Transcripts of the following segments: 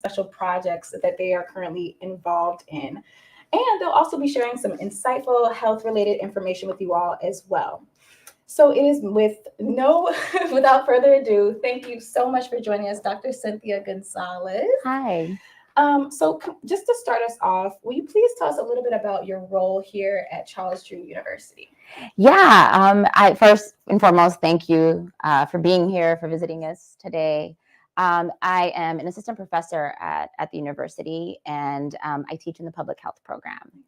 special projects that they are currently involved in. And they'll also be sharing some insightful health related information with you all as well. So it is with no, without further ado, thank you so much for joining us, Dr. Cynthia Gonzalez. Hi. Just to start us off, will you please tell us a little bit about your role here at Charles Drew University? Yeah. I first and foremost, thank you for being here, for visiting us today. I am an assistant professor at the university, and I teach in the public health program.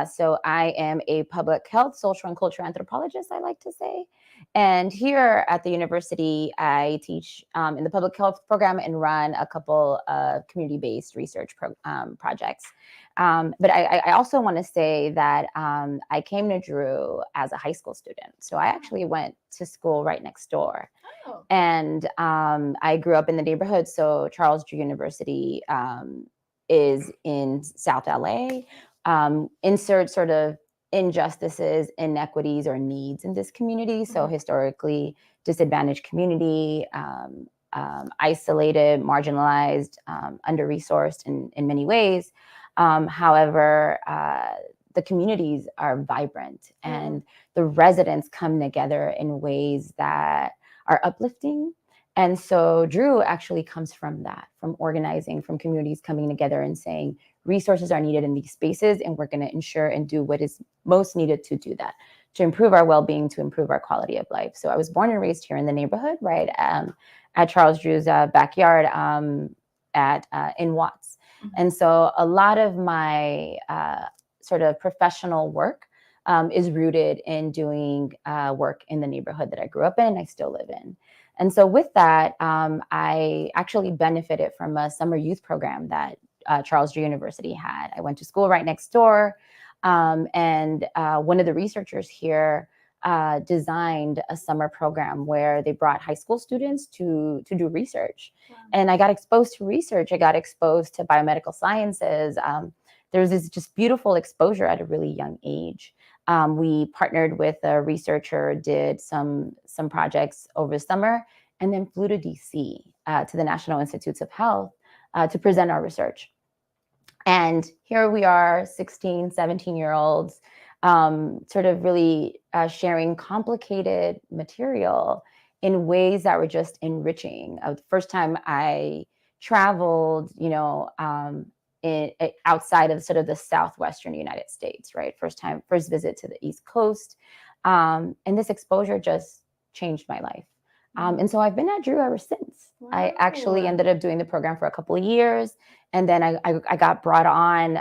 So I am a public health, social, and cultural anthropologist, I like to say. And here at the university, I teach in the public health program and run a couple of community-based research projects. But I also want to say that I came to Drew as a high school student. So I actually went to school right next door. Oh. And I grew up in the neighborhood. So Charles Drew University is in South LA. Insert sort of injustices, inequities, or needs in this community. So historically disadvantaged community, isolated, marginalized, under-resourced in many ways. However, the communities are vibrant and the residents come together in ways that are uplifting. And so Drew actually comes from that, from organizing, from communities coming together and saying resources are needed in these spaces, and we're going to ensure and do what is most needed to do that, to improve our well-being, to improve our quality of life. So I was born and raised here in the neighborhood, right, at Charles Drew's backyard in Watts. And so a lot of my sort of professional work is rooted in doing work in the neighborhood that I grew up in, I still live in. And so with that, I actually benefited from a summer youth program that Charles Drew University had. I went to school right next door, and one of the researchers here designed a summer program where they brought high school students to do research. Wow. And I got exposed to research. I got exposed to biomedical sciences. There was this just beautiful exposure at a really young age. We partnered with a researcher, did some projects over the summer, and then flew to DC, to the National Institutes of Health, to present our research. And here we are, 16, 17-year-olds, sort of really sharing complicated material in ways that were just enriching. The first time I traveled, outside of sort of the southwestern United States, right? First visit to the East Coast. And this exposure just changed my life. And so I've been at Drew ever since. Wow. I actually ended up doing the program for a couple of years. And then I got brought on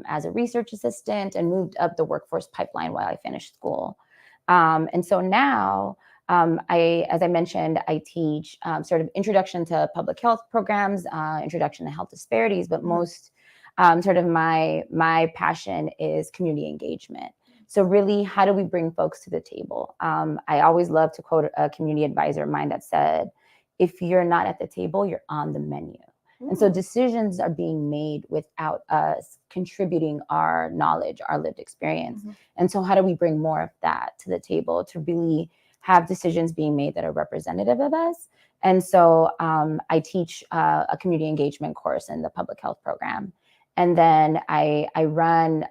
as a research assistant and moved up the workforce pipeline while I finished school. And so now, as I mentioned, I teach sort of introduction to public health programs, introduction to health disparities, but most sort of my passion is community engagement. So really, how do we bring folks to the table? I always love to quote a community advisor of mine that said, if you're not at the table, you're on the menu. And so decisions are being made without us contributing our knowledge, our lived experience. And so how do we bring more of that to the table to really have decisions being made that are representative of us? And so I teach a community engagement course in the public health program. And then I run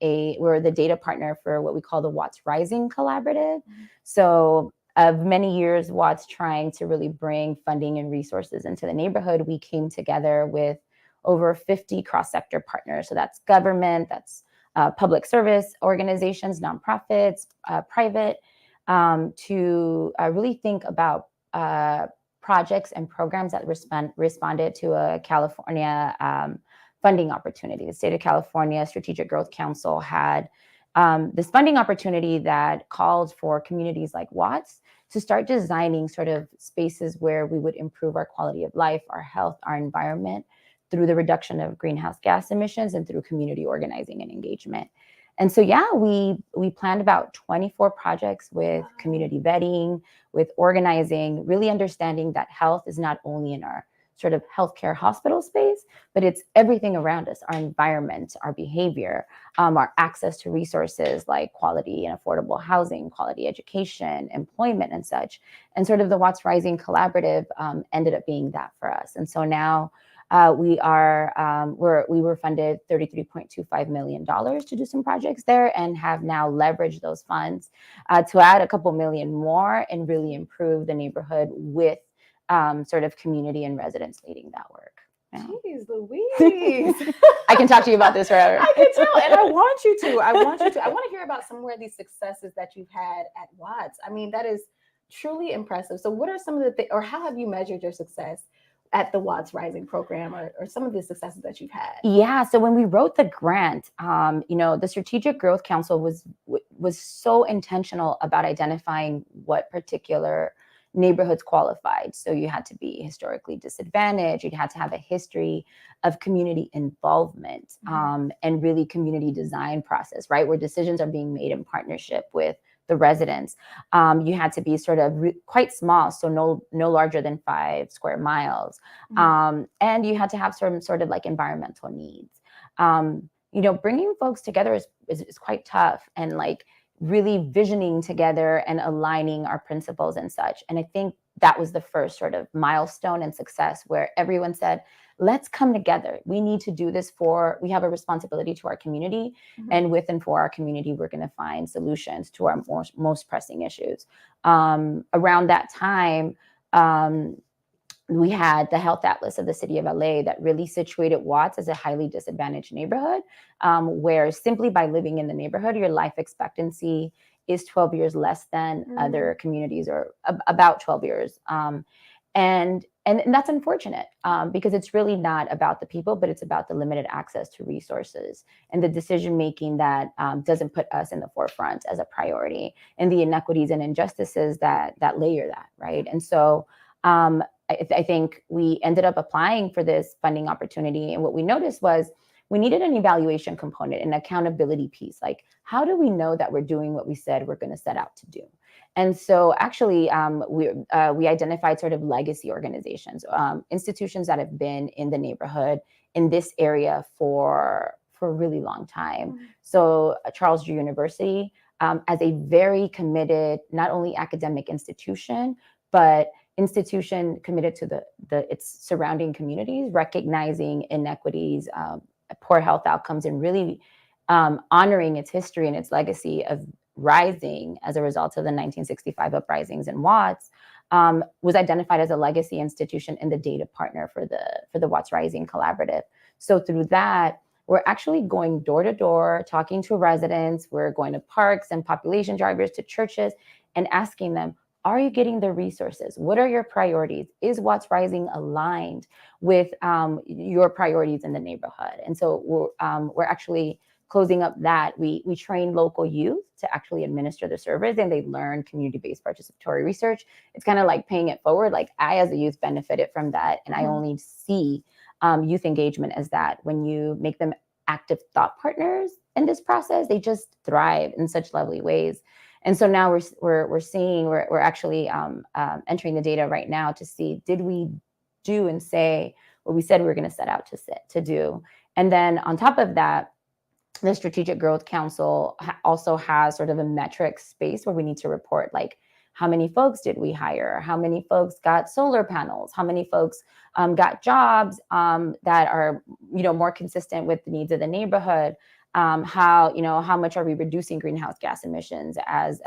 we're the data partner for what we call the Watts Rising Collaborative. So of many years, Watts trying to really bring funding and resources into the neighborhood, we came together with over 50 cross-sector partners. So that's government, that's public service organizations, nonprofits, private, to really think about projects and programs that responded to a California funding opportunity. The state of California Strategic Growth Council had this funding opportunity that called for communities like Watts to start designing sort of spaces where we would improve our quality of life, our health, our environment through the reduction of greenhouse gas emissions and through community organizing and engagement. And so, yeah, we planned about 24 projects with community vetting, with organizing, really understanding that health is not only in our sort of healthcare hospital space, but it's everything around us, our environment, our behavior, our access to resources like quality and affordable housing, quality education, employment and such. And sort of the Watts Rising Collaborative ended up being that for us. And so now we were funded $33.25 million to do some projects there, and have now leveraged those funds to add a couple million more and really improve the neighborhood with sort of community and residents leading that work. Yeah. Jeez Louise. I can talk to you about this forever. I can tell, and I want you to. I want to hear about some more of these successes that you've had at Watts. I mean, that is truly impressive. So what are some of the things, or how have you measured your success at the Watts Rising program, or some of the successes that you've had? Yeah. So when we wrote the grant, the Strategic Growth Council was so intentional about identifying what particular neighborhoods qualified. So you had to be historically disadvantaged. You'd had to have a history of community involvement, and really community design process, right? Where decisions are being made in partnership with the residents. You had to be sort of quite small, so no larger than 5 square miles. And you had to have some sort of like environmental needs. Bringing folks together is quite tough, and like really visioning together and aligning our principles and such. And I think that was the first sort of milestone and success, where everyone said, let's come together. We need to do this we have a responsibility to our community, and with and for our community, we're going to find solutions to our most pressing issues. Around that time, we had the Health Atlas of the City of LA that really situated Watts as a highly disadvantaged neighborhood, where simply by living in the neighborhood, your life expectancy is 12 years less than other communities, or about 12 years. And that's unfortunate, because it's really not about the people, but it's about the limited access to resources and the decision-making that doesn't put us in the forefront as a priority, and the inequities and injustices that layer that, right? And so I think we ended up applying for this funding opportunity. And what we noticed was we needed an evaluation component, an accountability piece. Like, how do we know that we're doing what we said we're going to set out to do? And so actually, we identified sort of legacy organizations, institutions that have been in the neighborhood in this area for a really long time. So Charles Drew University, as a very committed, not only academic institution, but institution committed to its surrounding communities, recognizing inequities, poor health outcomes, and really honoring its history and its legacy of rising as a result of the 1965 uprisings in Watts, was identified as a legacy institution and the data partner for the Watts Rising Collaborative. So through that, we're actually going door to door, talking to residents. We're going to parks and population drivers, to churches, and asking them, are you getting the resources? What are your priorities? Is Watts Rising aligned with your priorities in the neighborhood? And so we're actually closing up that. We train local youth to actually administer the surveys, and they learn community-based participatory research. It's kind of like paying it forward. Like, I, as a youth, benefited from that. And I only see youth engagement as that. When you make them active thought partners in this process, they just thrive in such lovely ways. And so now we're actually entering the data right now to see, did we do and say what we said we were going to set out to do? And then on top of that, the Strategic Growth Council also has sort of a metrics space where we need to report, like, how many folks did we hire? How many folks got solar panels? How many folks got jobs that are, more consistent with the needs of the neighborhood? How much are we reducing greenhouse gas emissions as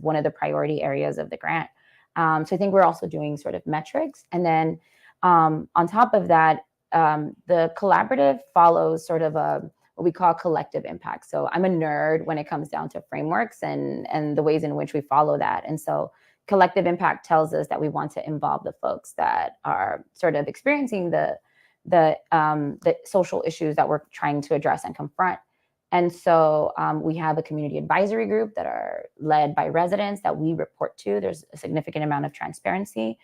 one of the priority areas of the grant? So I think we're also doing sort of metrics. And then on top of that, the collaborative follows sort of what we call collective impact. So I'm a nerd when it comes down to frameworks and the ways in which we follow that. And so collective impact tells us that we want to involve the folks that are sort of experiencing the social issues that we're trying to address and confront. And so we have a community advisory group that are led by residents that we report to. There's a significant amount of transparency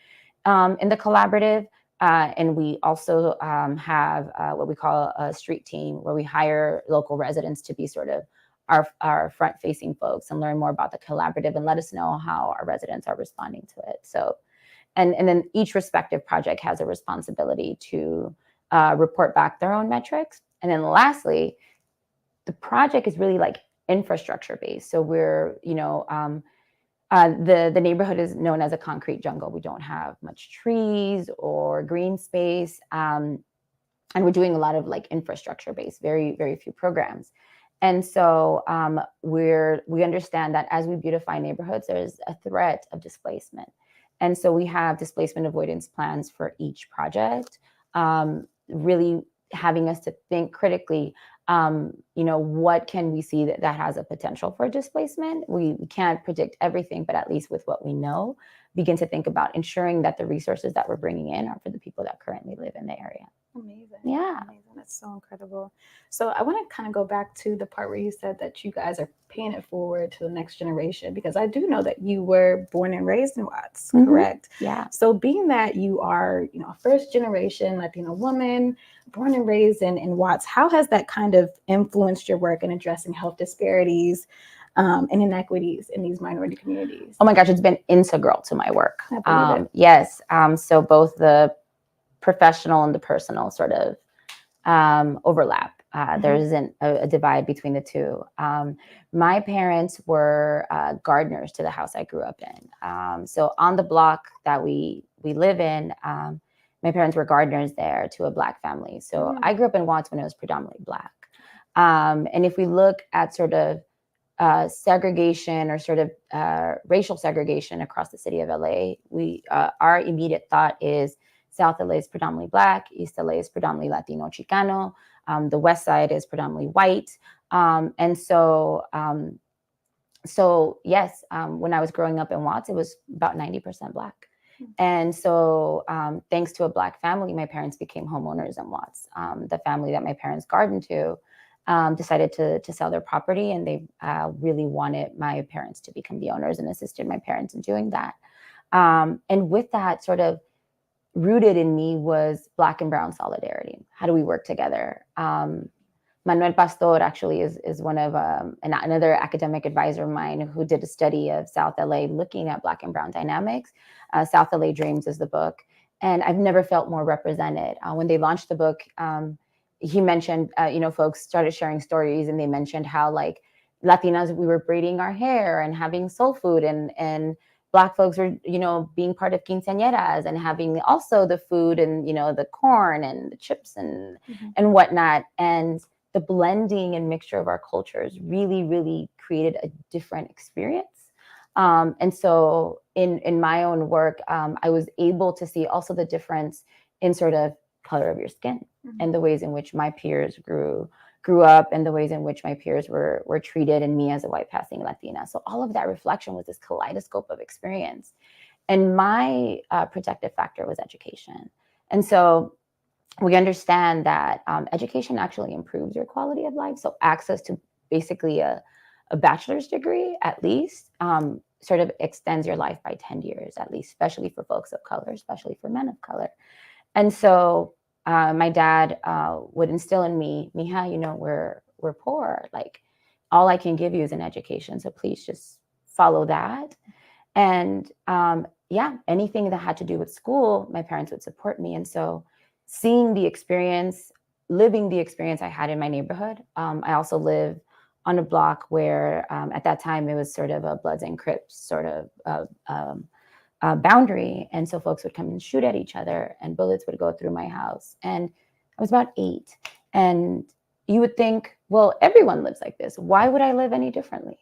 in the collaborative. And we also have what we call a street team, where we hire local residents to be sort of our front-facing folks and learn more about the collaborative and let us know how our residents are responding to it. So, and then each respective project has a responsibility to report back their own metrics. And then lastly, the project is really like infrastructure based. So we're, the neighborhood is known as a concrete jungle. We don't have much trees or green space. and we're doing a lot of like infrastructure based, very, very few programs. And so we understand that as we beautify neighborhoods, there's a threat of displacement. And so we have displacement avoidance plans for each project, really having us to think critically, what can we see that has a potential for displacement? We can't predict everything, but at least with what we know, begin to think about ensuring that the resources that we're bringing in are for the people that currently live in the area. Amazing. Yeah. Amazing. That's so incredible. So I want to kind of go back to the part where you said that you guys are paying it forward to the next generation, because I do know that you were born and raised in Watts, correct? Yeah. So being that you are, a first generation Latino woman, born and raised in Watts, how has that kind of influenced your work in addressing health disparities and inequities in these minority communities? Oh my gosh, it's been integral to my work. I believe it. Yes. So both the professional and the personal sort of overlap. There isn't a divide between the two. My parents were gardeners to the house I grew up in. So on the block that we live in, my parents were gardeners there to a Black family. So I grew up in Watts when it was predominantly Black. And if we look at sort of segregation or sort of racial segregation across the city of LA, our immediate thought is South LA is predominantly Black, East LA is predominantly Latino Chicano, the West Side is predominantly white. And so yes, when I was growing up in Watts, it was about 90% Black. And so thanks to a Black family, my parents became homeowners in Watts. The family that my parents gardened to decided to sell their property, and they really wanted my parents to become the owners and assisted my parents in doing that. And with that, sort of rooted in me was Black and Brown solidarity. How do we work together? Manuel Pastor actually is one of another academic advisor of mine who did a study of South LA looking at Black and Brown dynamics. South LA Dreams is the book. And I've never felt more represented. When they launched the book, he mentioned, folks started sharing stories, and they mentioned how like Latinas, we were braiding our hair and having soul food, and Black folks were, being part of quinceañeras and having also the food and, the corn and the chips and whatnot. And the blending and mixture of our cultures really, really created a different experience. And so in my own work, I was able to see also the difference in sort of color of your skin and the ways in which my peers grew up and the ways in which my peers were treated, and me as a white passing Latina. So all of that reflection was this kaleidoscope of experience. And my protective factor was education. And so we understand that education actually improves your quality of life. So access to basically a bachelor's degree, at least, sort of extends your life by 10 years, at least, especially for folks of color, especially for men of color. And so my dad would instill in me, Mija, we're poor. Like, all I can give you is an education. So please just follow that. And anything that had to do with school, my parents would support me. And so seeing the experience, living the experience I had in my neighborhood. I also live on a block where at that time it was sort of a Bloods and Crips sort of boundary. And so folks would come and shoot at each other, and bullets would go through my house. And I was about 8. And you would think, well, everyone lives like this. Why would I live any differently?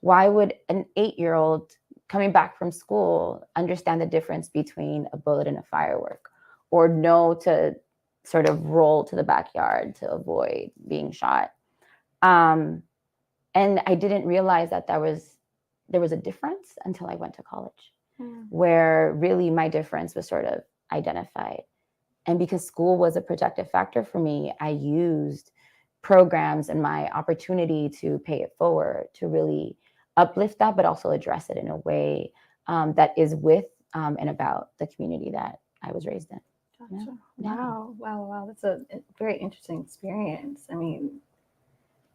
Why would an 8-year-old coming back from school understand the difference between a bullet and a firework, or know to sort of roll to the backyard to avoid being shot? And I didn't realize that there was a difference until I went to college, where really my difference was sort of identified. And because school was a protective factor for me, I used programs and my opportunity to pay it forward to really uplift that, but also address it in a way that is with and about the community that I was raised in. Gotcha. Yeah. Wow. That's a very interesting experience. I mean,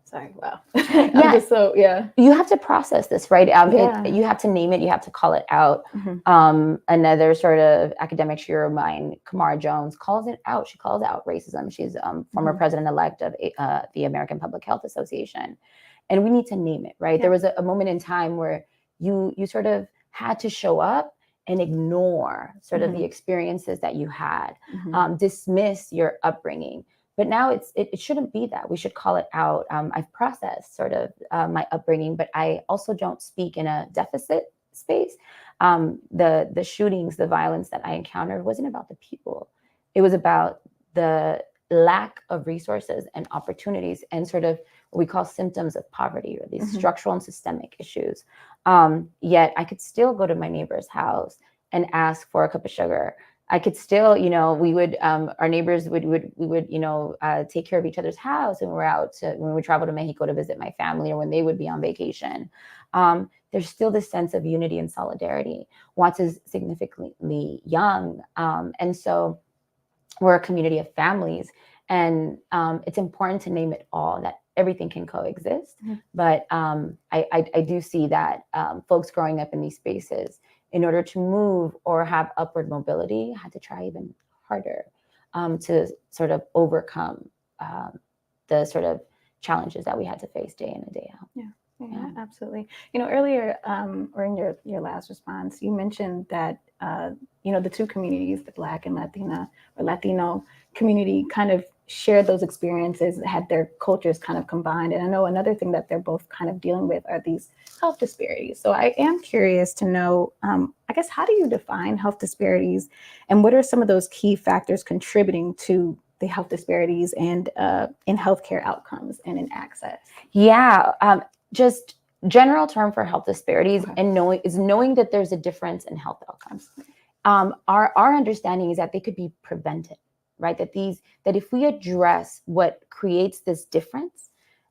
sorry. Wow. You have to process this, right? You have to name it. You have to call it out. Another sort of academic shearer of mine, Kamara Jones, calls it out. She calls out racism. She's former president-elect of the American Public Health Association. And we need to name it, right? Yeah. There was a moment in time where you sort of had to show up and ignore sort of the experiences that you had, dismiss your upbringing, But now it shouldn't be that. We should call it out. I've processed sort of my upbringing, but I also don't speak in a deficit space. The shootings, the violence that I encountered wasn't about the people. It was about the lack of resources and opportunities and sort of what we call symptoms of poverty or these structural and systemic issues. Yet I could still go to my neighbor's house and ask for a cup of sugar. I could still, we would, our neighbors we would, take care of each other's house, and when we travel to Mexico to visit my family, or when they would be on vacation. There's still this sense of unity and solidarity. Watts is significantly young. And so we're a community of families, and it's important to name it all, that everything can coexist. But I do see that folks growing up in these spaces, in order to move or have upward mobility, had to try even harder to sort of overcome the sort of challenges that we had to face day in and day out. Yeah, absolutely. Earlier, or in your last response, you mentioned that the two communities, the Black and Latino community, kind of shared those experiences, had their cultures kind of combined. And I know another thing that they're both kind of dealing with are these health disparities. So I am curious to know, I guess, how do you define health disparities, and what are some of those key factors contributing to the health disparities and in healthcare outcomes and in access? Yeah, just general term for health disparities, and knowing that there's a difference in health outcomes. Our understanding is that they could be prevented, right? That if we address what creates this difference,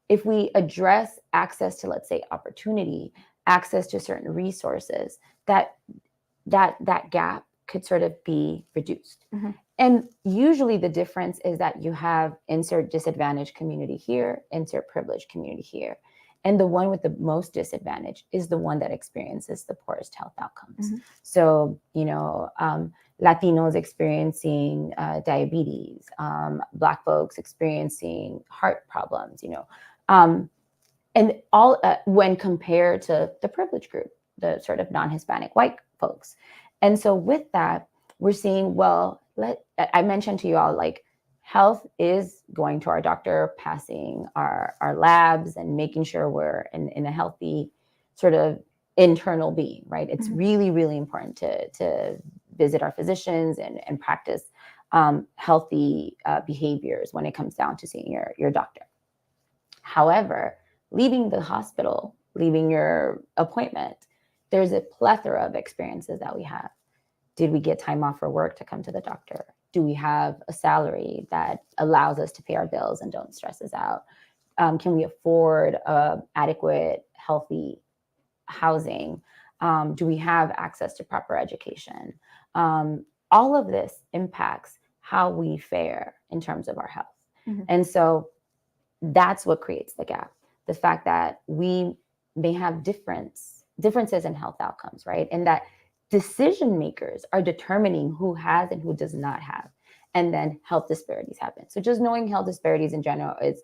if we address access to, let's say, opportunity, access to certain resources, that gap could sort of be reduced. And usually the difference is that you have insert disadvantaged community here, insert privileged community here. And the one with the most disadvantage is the one that experiences the poorest health outcomes. So, Latinos experiencing diabetes, Black folks experiencing heart problems, and all when compared to the privileged group, the sort of non-Hispanic white folks. And so with that, we're seeing, I mentioned to you all, like, health is going to our doctor, passing our labs, and making sure we're in a healthy sort of internal being, right? It's really, really important to visit our physicians and practice healthy behaviors when it comes down to seeing your doctor. However, leaving the hospital, leaving your appointment, there's a plethora of experiences that we have. Did we get time off for work to come to the doctor? Do we have a salary that allows us to pay our bills and don't stress us out? Can we afford adequate, healthy housing? Do we have access to proper education? All of this impacts how we fare in terms of our health. And so that's what creates the gap. The fact that we may have differences in health outcomes, right? And that decision makers are determining who has and who does not have. And then health disparities happen. So just knowing health disparities in general is,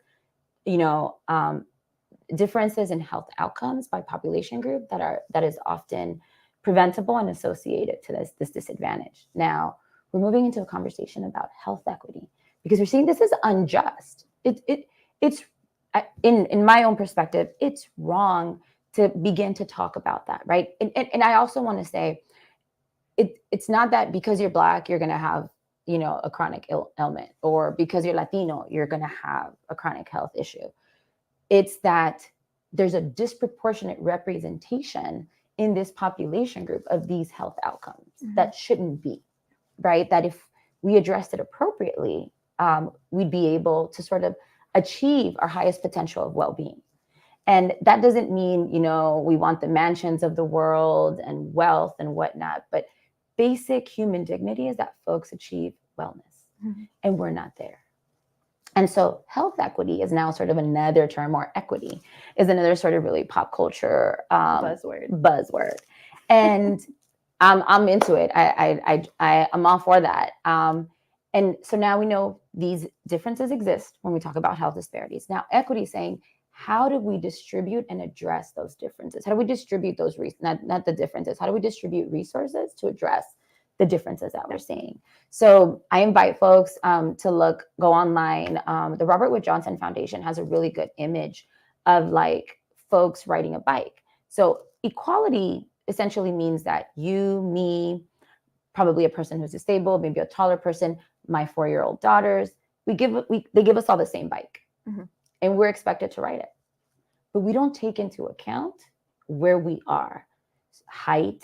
differences in health outcomes by population group that is often preventable and associated to this disadvantage. Now, we're moving into a conversation about health equity, because we're seeing this is unjust. It's in my own perspective, it's wrong to begin to talk about that, right? And I also want to say, it's not that because you're Black, you're going to have, a chronic ailment, or because you're Latino, you're going to have a chronic health issue. It's that there's a disproportionate representation in this population group of these health outcomes that shouldn't be, right? That if we addressed it appropriately, we'd be able to sort of achieve our highest potential of well-being. And that doesn't mean, we want the mansions of the world and wealth and whatnot, but basic human dignity is that folks achieve wellness, and we're not there. And so health equity is now sort of another term, or equity is another sort of really pop culture buzzword. And I'm into it. I'm all for that. And so now we know these differences exist when we talk about health disparities. Now, equity is saying, how do we distribute and address those differences? How do we distribute those not the differences? How do we distribute resources to address the differences that we're seeing. So I invite folks to go online. The Robert Wood Johnson Foundation has a really good image of like folks riding a bike. So equality essentially means that you, me, probably a person who's disabled, maybe a taller person, my 4-year-old daughters, they give us all the same bike, and we're expected to ride it. But we don't take into account where we are, height,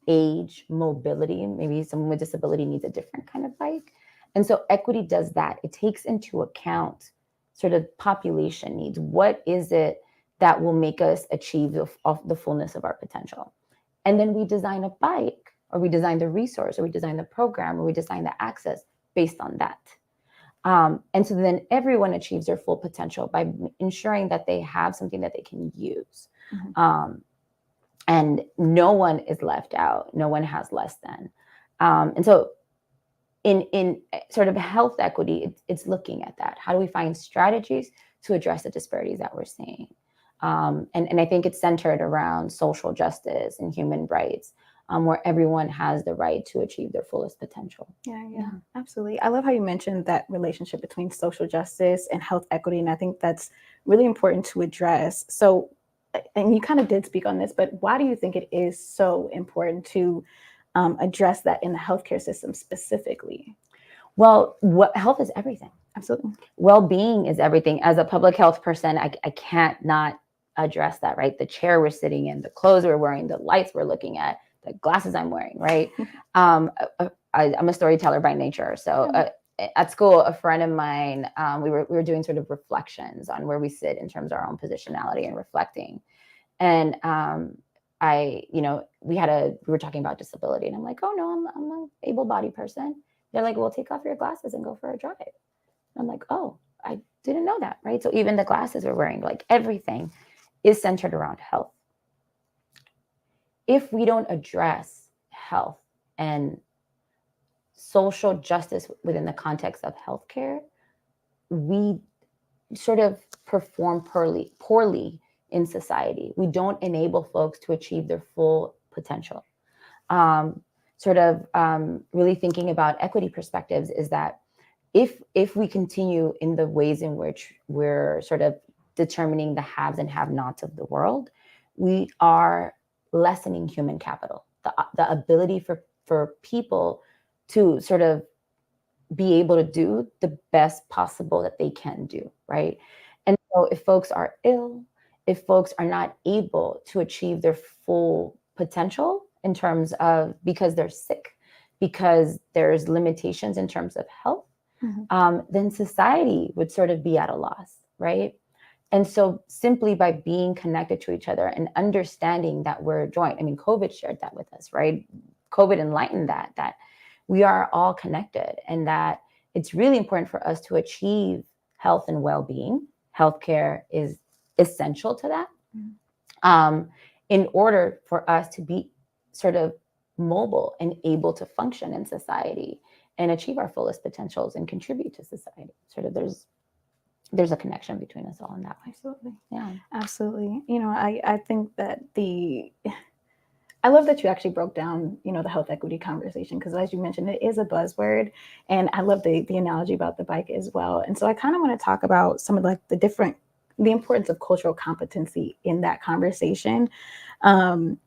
age, mobility. Maybe someone with disability needs a different kind of bike. And so equity does that. It takes into account sort of population needs. What is it that will make us achieve the fullness of our potential? And then we design a bike, or we design the resource, or we design the program, or we design the access based on that. And so then everyone achieves their full potential by ensuring that they have something that they can use. And no one is left out. No one has less than. And so in sort of health equity, it's looking at that. How do we find strategies to address the disparities that we're seeing? And I think it's centered around social justice and human rights, where everyone has the right to achieve their fullest potential. Yeah, absolutely. I love how you mentioned that relationship between social justice and health equity. And I think that's really important to address. So, and you kind of did speak on this, but why do you think it is so important to address that in the healthcare system specifically? Well, health is everything. Absolutely. Well-being is everything. As a public health person, I can't not address that, right? The chair we're sitting in, the clothes we're wearing, the lights we're looking at, the glasses I'm wearing, right? I'm a storyteller by nature. So at school, a friend of mine, we were doing sort of reflections on where we sit in terms of our own positionality and reflecting. And we were talking about disability, and I'm like, oh no, I'm an able-bodied person. They're like, well, take off your glasses and go for a drive. And I'm like, oh, I didn't know that, right? So even the glasses we're wearing, like everything is centered around health. If we don't address health and social justice within the context of healthcare, we sort of perform poorly in society. We don't enable folks to achieve their full potential. Really thinking about equity perspectives is that if we continue in the ways in which we're sort of determining the haves and have-nots of the world, we are lessening human capital, the ability for people to sort of be able to do the best possible that they can do, right? And so if folks are ill, if folks are not able to achieve their full potential in terms of because they're sick, because there's limitations in terms of health, then society would sort of be at a loss, right? And so simply by being connected to each other and understanding that we're joint, I mean, COVID shared that with us, right? COVID enlightened that we are all connected, and that it's really important for us to achieve health and well-being. Healthcare is essential to that, in order for us to be sort of mobile and able to function in society and achieve our fullest potentials and contribute to society. Sort of there's a connection between us all in that way. Absolutely. Yeah, absolutely. I think that I love that you actually broke down, the health equity conversation, because as you mentioned, it is a buzzword. And I love the analogy about the bike as well. And so I kind of want to talk about some of like the importance of cultural competency in that conversation. And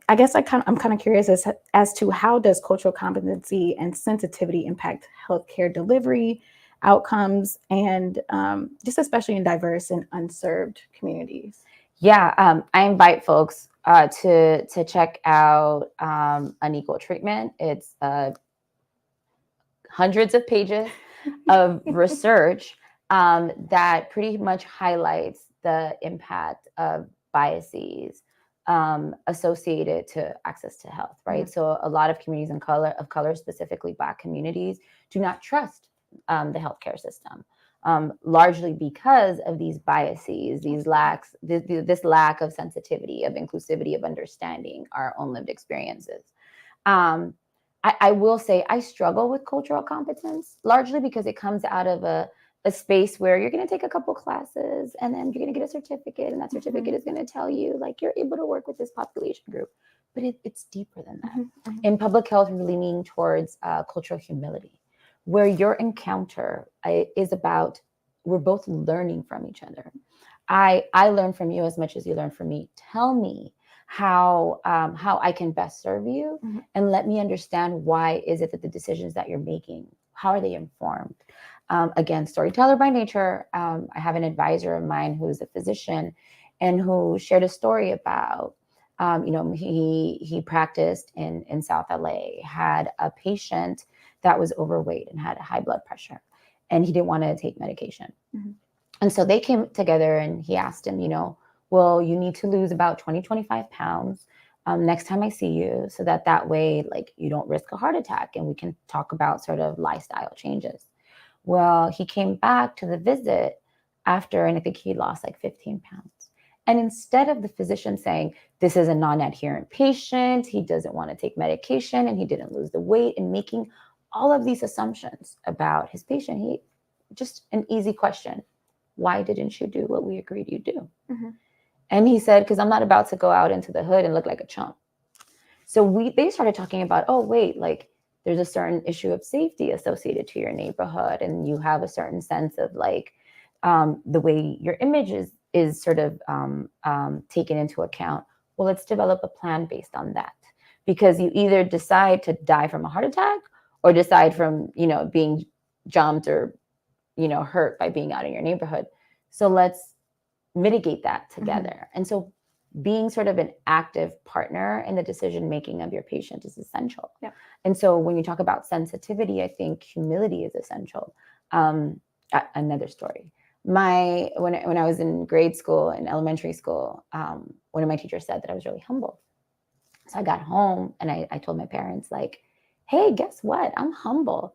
I guess I'm kind of curious as to how does cultural competency and sensitivity impact healthcare delivery outcomes, and just especially in diverse and unserved communities? Yeah, I invite folks to check out Unequal Treatment. It's hundreds of pages of research that pretty much highlights the impact of biases associated to access to health, right? So a lot of communities of color, specifically Black communities, do not trust the healthcare system, largely because of these biases, this lack of sensitivity, of inclusivity, of understanding our own lived experiences. I will say I struggle with cultural competence, largely because it comes out of a space where you're going to take a couple classes and then you're going to get a certificate, and that certificate is going to tell you like you're able to work with this population group. but it's deeper than that. Mm-hmm. In public health, we're leaning towards cultural humility, where your encounter is about, we're both learning from each other. I learn from you as much as you learn from me. Tell me how I can best serve you, Mm-hmm. and let me understand why is it that the decisions that you're making, how are they informed? Again, storyteller by nature. I have an advisor of mine who's a physician, and who shared a story about, he practiced in South LA, had a patient that was overweight and had high blood pressure, and he didn't want to take medication. Mm-hmm. And so they came together, and he asked him, well, you need to lose about 20-25 pounds next time I see you, so that way, like, you don't risk a heart attack, and we can talk about sort of lifestyle changes. Well, he came back to the visit after, and I think he lost like 15 pounds. And instead of the physician saying, this is a non-adherent patient, he doesn't want to take medication, and he didn't lose the weight, and making all of these assumptions about his patient, he just an easy question. Why didn't you do what we agreed you do? Mm-hmm. And he said, because I'm not about to go out into the hood and look like a chump. So they started talking about, oh, wait, like, there's a certain issue of safety associated to your neighborhood, and you have a certain sense of like the way your image is sort of taken into account. Well, let's develop a plan based on that, because you either decide to die from a heart attack, or decide from being jumped or hurt by being out in your neighborhood. So let's mitigate that together. Mm-hmm. And so being sort of an active partner in the decision making of your patient is essential. Yeah. And so when you talk about sensitivity, I think humility is essential. Another story. When I was in grade school and elementary school, one of my teachers said that I was really humble. So I got home and I told my parents, like, hey, guess what? I'm humble.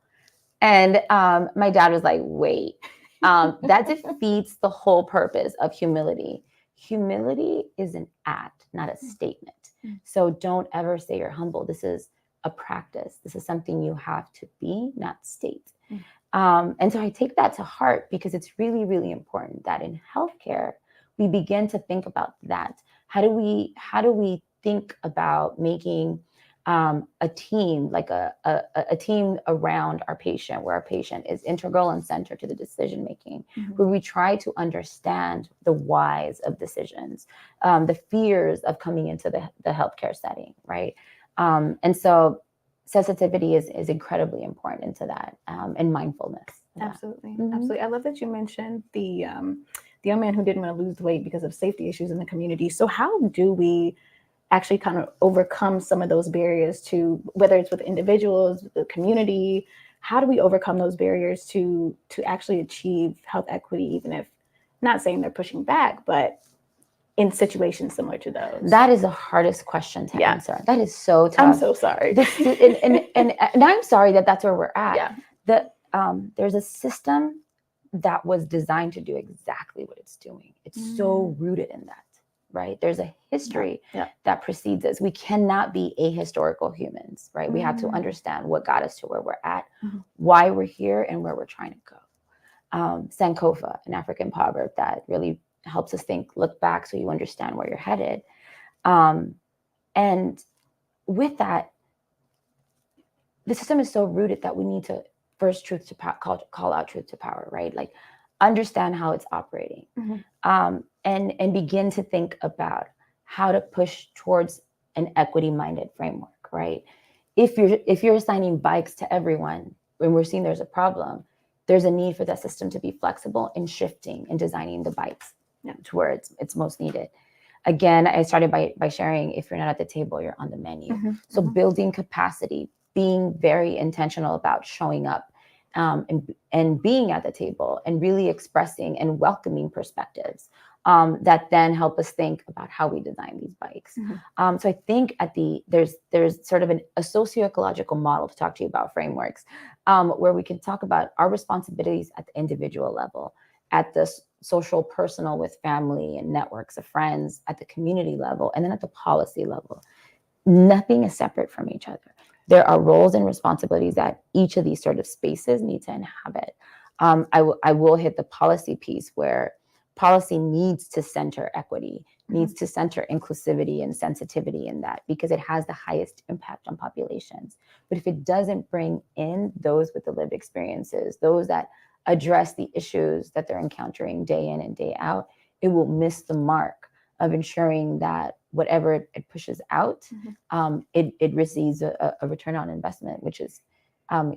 And my dad was like, wait, that defeats the whole purpose of humility. Humility is an act, not a statement. So don't ever say you're humble. This is a practice. This is something you have to be, not state. And so I take that to heart, because it's really, really important that in healthcare, we begin to think about that. How do we think about making a team, like a team around our patient, where our patient is integral and centered to the decision making, where we try to understand the whys of decisions, the fears of coming into the healthcare setting, right? And so sensitivity is incredibly important into that, and mindfulness. Absolutely. Absolutely. I love that you mentioned the young man who didn't want to lose the weight because of safety issues in the community. So how do we actually kind of overcome some of those barriers, to whether it's with individuals, the community? How do we overcome those barriers to actually achieve health equity, even if, not saying they're pushing back, but in situations similar to those? That is the hardest question to answer. That is so tough. I'm so sorry. And I'm sorry that that's where we're at. Yeah. There's a system that was designed to do exactly what it's doing. It's so rooted in that. Right? There's a history that precedes us. We cannot be ahistorical humans, right? We have to understand what got us to where we're at, why we're here, and where we're trying to go. Sankofa, an African proverb that really helps us think, look back so you understand where you're headed. And with that, the system is so rooted that we need to first call out truth to power, right? Like, understand how it's operating, and begin to think about how to push towards an equity-minded framework, right? If you're assigning bikes to everyone, when we're seeing there's a problem, there's a need for that system to be flexible in shifting and designing the bikes to where it's most needed. Again, I started by sharing, if you're not at the table, you're on the menu. So building capacity, being very intentional about showing up, and being at the table, and really expressing and welcoming perspectives that then help us think about how we design these bikes. So I think there's sort of a socio-ecological model to talk to you about frameworks, where we can talk about our responsibilities at the individual level, at the social, personal, with family and networks of friends, at the community level, and then at the policy level. Nothing is separate from each other. There are roles and responsibilities that each of these sort of spaces need to inhabit. I will hit the policy piece, where policy needs to center equity, needs to center inclusivity and sensitivity in that, because it has the highest impact on populations. But if it doesn't bring in those with the lived experiences, those that address the issues that they're encountering day in and day out, it will miss the mark of ensuring that whatever it pushes out, it receives a return on investment, which is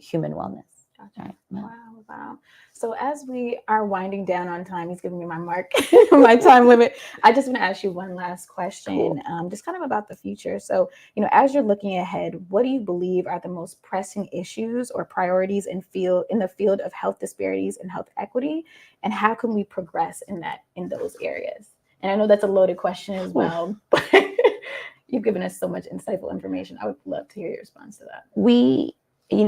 human wellness. Gotcha. Right. Yeah. Wow. So as we are winding down on time, he's giving me my mark, my time limit. I just want to ask you one last question, just kind of about the future. So, as you're looking ahead, what do you believe are the most pressing issues or priorities in the field of health disparities and health equity, and how can we progress in those areas? And I know that's a loaded question as well, but you've given us so much insightful information. I would love to hear your response to that.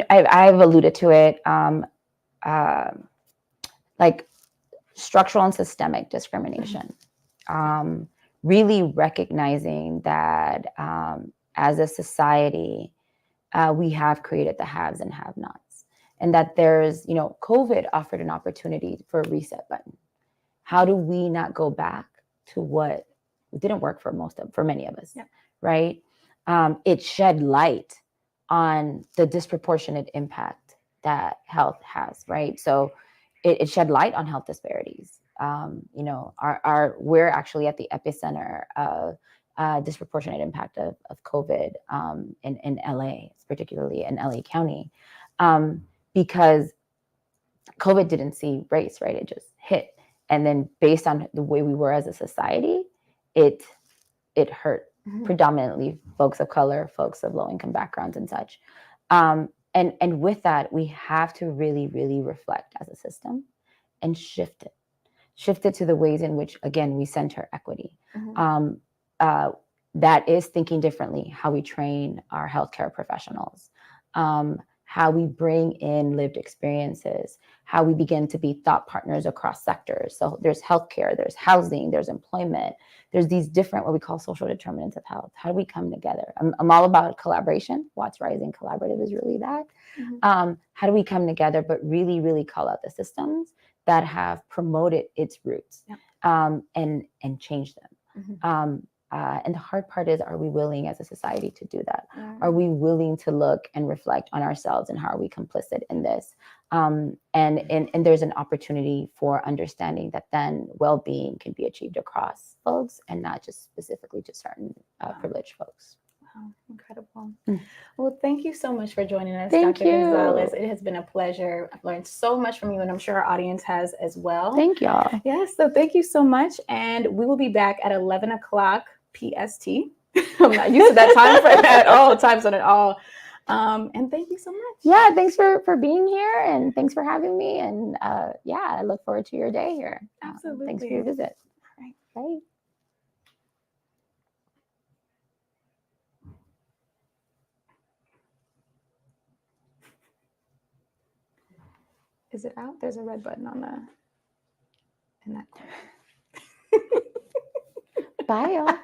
I've alluded to it, like structural and systemic discrimination. Really recognizing that as a society, we have created the haves and have-nots, and that there's, COVID offered an opportunity for a reset button. How do we not go back to what didn't work for many of us, right? It shed light on the disproportionate impact that health has, right? So it shed light on health disparities. We're actually at the epicenter of disproportionate impact of COVID in LA, particularly in LA County, because COVID didn't see race, right? It just hit. And then based on the way we were as a society, it hurt predominantly folks of color, folks of low-income backgrounds and such. And with that, we have to really, really reflect as a system and shift it to the ways in which, again, we center equity. That is thinking differently, how we train our healthcare professionals, how we bring in lived experiences, how we begin to be thought partners across sectors. So there's healthcare, there's housing, there's employment, there's these different, what we call social determinants of health. How do we come together? I'm all about collaboration. Watts Rising Collaborative is really that. How do we come together, but really, really call out the systems that have promoted its roots and change them? And the hard part is, are we willing as a society to do that? Are we willing to look and reflect on ourselves, and how are we complicit in this? And there's an opportunity for understanding that then well-being can be achieved across folks and not just specifically to certain privileged folks. Wow, incredible. Well, thank you so much for joining us, Thank Dr. you. Gonzalez. It has been a pleasure. I've learned so much from you, and I'm sure our audience has as well. Thank y'all. Yes, so thank you so much. And we will be back at 11 o'clock PST. I'm not used to that time frame at all, time zone at all. And thank you so much. Yeah, thanks for being here, and thanks for having me. And I look forward to your day here. Absolutely. Thanks for your visit. All right. Bye. Is it out? There's a red button in that corner. Bye, y'all.